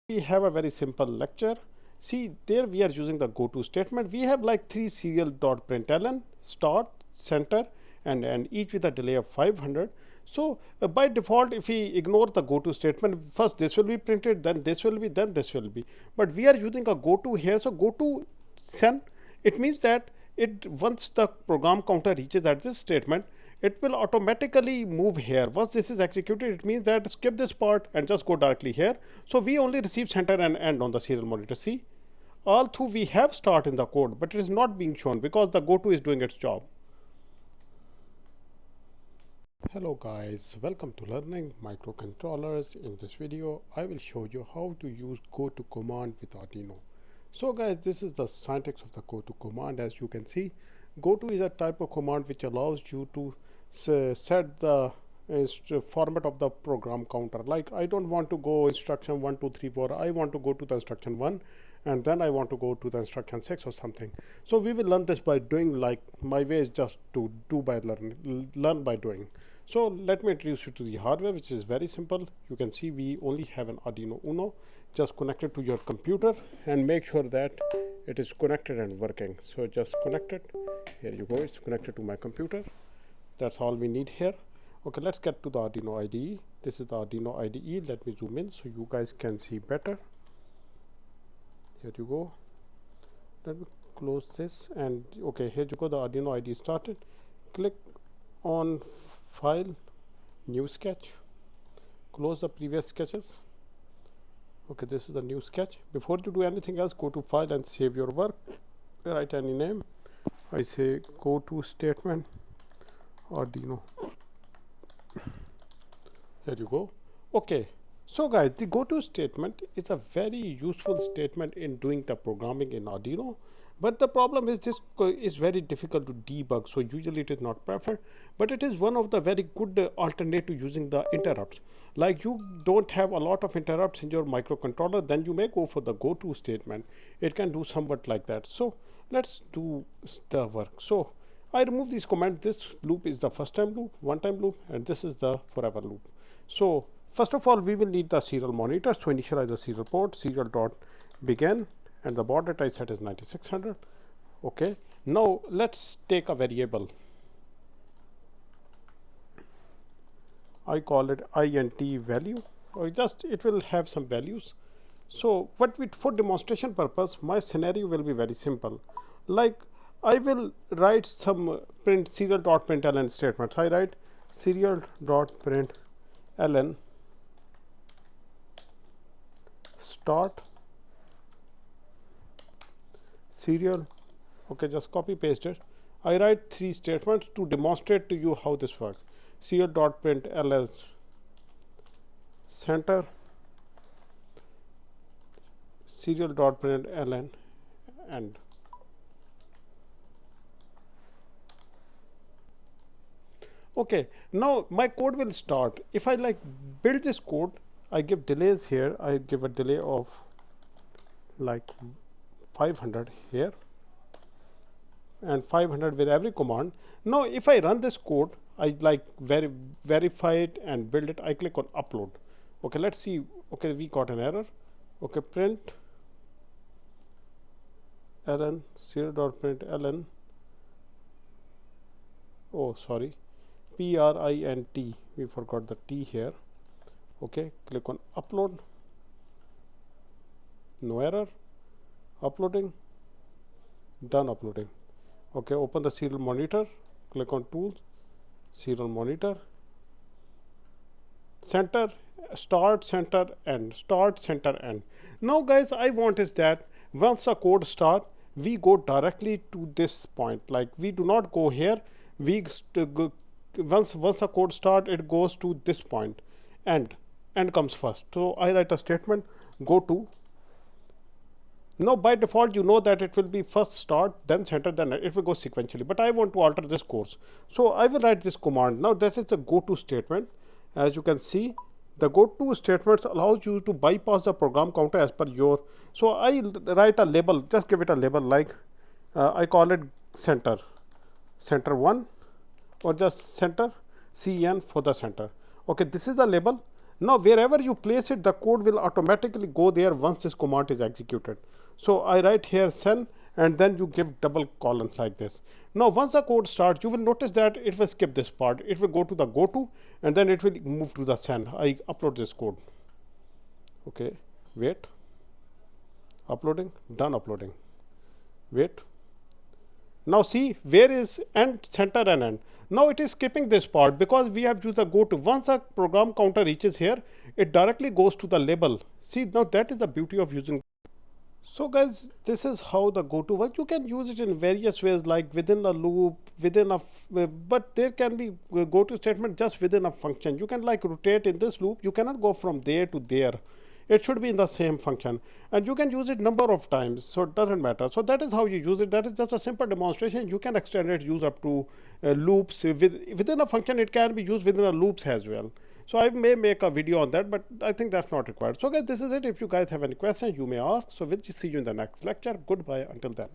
We have a very simple lecture. See, there we are using the goto statement. We have like 3 serial.println, start, center, and each with a delay of 500. So by default, if we ignore the goto statement, first this will be printed, then this will be, then this will be. But we are using a goto here. So goto send, it means that it once the program counter reaches at this statement, it will automatically move here. Once this is executed, it means that skip this part and just go directly here. So we only receive center and end on the serial monitor. See, all through we have start in the code, but it is not being shown because the goto is doing its job. Hello guys, welcome to learning microcontrollers. In this video, I will show you how to use goto command with Arduino. So guys, this is the syntax of the goto command. As you can see, goto is a type of command which allows you to set the format of the program counter. Like I don't want to go instruction 1 2 3 4, I want to go to the instruction 1 and then I want to go to the instruction 6 or something. So we will learn this by doing. Like my way is just to do by learn by doing. So let me introduce you to the hardware, which is very simple. You can see we only have an Arduino Uno. Just connect it to your computer and make sure that it is connected and working. So just connect it. Here you go, it's connected to my computer. That's all we need here. Okay, let's get to the Arduino IDE. This is the Arduino IDE. Let me zoom in so you guys can see better. Here you go. Let me close this and okay, here you go, the Arduino IDE started. Click on file, new sketch, close the previous sketches. Okay, this is the new sketch. Before you do anything else, go to file and save your work. Write any name. I say goto statement Arduino. There you go. Okay, so guys, the goto statement is a very useful statement in doing the programming in Arduino. But the problem is this is very difficult to debug, so usually it is not preferred, but it is one of the very good alternate to using the interrupts. Like you don't have a lot of interrupts in your microcontroller, then you may go for the goto statement. It can do somewhat like that. So let's do the work. So I remove these commands. This loop is the first time loop, one time loop, and this is the forever loop. So first of all, we will need the serial monitor. So initialize the serial port, serial dot begin, and the baud rate I set is 9600. Okay, now let's take a variable. I call it int value, or just it will have some values. So what we, for demonstration purpose, my scenario will be very simple. Like I will write some print serial.println statements. I write serial.println start serial. Okay, just copy paste it. I write 3 statements to demonstrate to you how this works. Serial.println center, serial.println end. Okay, now my code will start. If I like build this code, I give delays here. I give a delay of like 500 here and 500 with every command. Now if I run this code, I like verify it and build it. I click on upload. Okay, let's see. Okay, we got an error. Okay, print ln serial.println. Oh, sorry, print. We forgot the T here. Okay, click on upload. No error. Uploading. Done uploading. Okay, open the serial monitor. Click on tools, serial monitor, center, start, center, end, start, center, end. Now guys, I want is that once the code start, we go directly to this point. Like we do not go here. We once the code start, it goes to this point. End comes first. So I write a statement goto. Now by default, you know that it will be first start, then center, then it will go sequentially. But I want to alter this course. So I will write this command. Now that is the goto statement. As you can see, the goto statements allows you to bypass the program counter as per your. So I write a label, just give it a label like I call it center 1 or just center CN for the center. Okay, this is the label. Now wherever you place it, the code will automatically go there once this command is executed. So I write here send, and then you give double colons like this. Now once the code starts, you will notice that it will skip this part. It will go to the goto, and then it will move to the send. I upload this code. Okay, wait, uploading, done uploading. Wait. Now see, where is end, center and end? Now it is skipping this part because we have used the goto. Once a program counter reaches here, it directly goes to the label. See, now that is the beauty of using. So guys, this is how the goto works. You can use it in various ways, like within a loop, within a, but there can be goto statement just within a function. You can like rotate in this loop. You cannot go from there to there. It should be in the same function, and you can use it number of times, so it doesn't matter. So that is how you use it. That is just a simple demonstration. You can extend it, use up to loops within a function. It can be used within a loops as well. So I may make a video on that, but I think that's not required. So guys, this is it. If you guys have any questions, you may ask. So we'll see you in the next lecture. Goodbye until then.